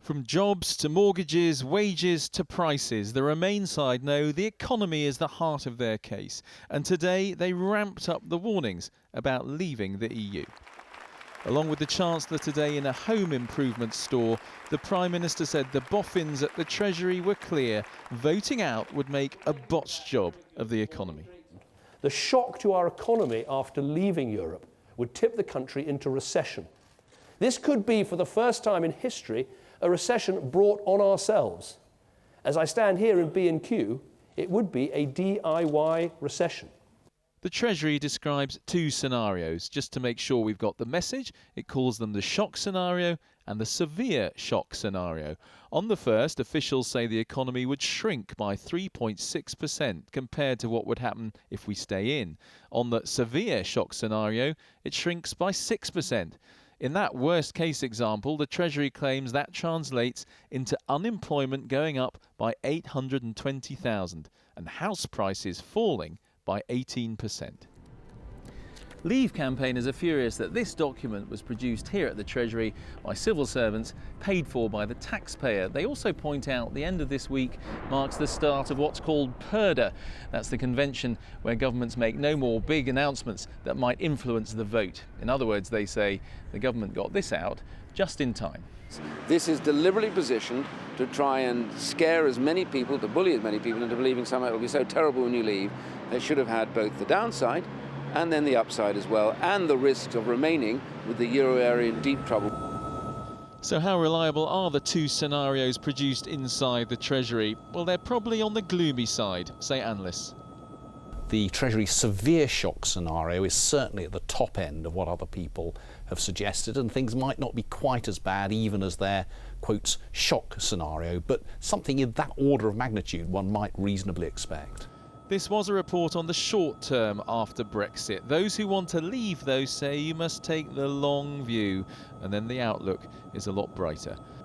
From jobs to mortgages, wages to prices, the Remain side know the economy is the heart of their case. And today they ramped up the warnings about leaving the EU. Along with the Chancellor today in a home improvement store, the Prime Minister said the boffins at the Treasury were clear. Voting out would make a botched job of the economy. The shock to our economy after leaving Europe would tip the country into recession. This could be, for the first time in history, a recession brought on ourselves. As I stand here in B&Q, it would be a DIY recession. The Treasury describes two scenarios. Just to make sure we've got the message, it calls them the shock scenario and the severe shock scenario. On the first, officials say the economy would shrink by 3.6% compared to what would happen if we stay in. On the severe shock scenario, it shrinks by 6%. In that worst-case example, the Treasury claims that translates into unemployment going up by 820,000 and house prices falling by 18%. Leave campaigners are furious that this document was produced here at the Treasury by civil servants paid for by the taxpayer. They also point out the end of this week marks the start of what's called purdah. That's the convention where governments make no more big announcements that might influence the vote. In other words, they say the government got this out just in time. This is deliberately positioned to try and scare as many people, to bully as many people into believing somehow it'll be so terrible when you leave. They should have had both the downside and then the upside as well, and the risks of remaining with the euro area in deep trouble. So how reliable are the two scenarios produced inside the Treasury? Well, they're probably on the gloomy side, say analysts. The Treasury severe shock scenario is certainly at the top end of what other people have suggested, and things might not be quite as bad even as their, quotes, shock scenario, but something in that order of magnitude one might reasonably expect. This was a report on the short term after Brexit. Those who want to leave, though, say you must take the long view, and then the outlook is a lot brighter.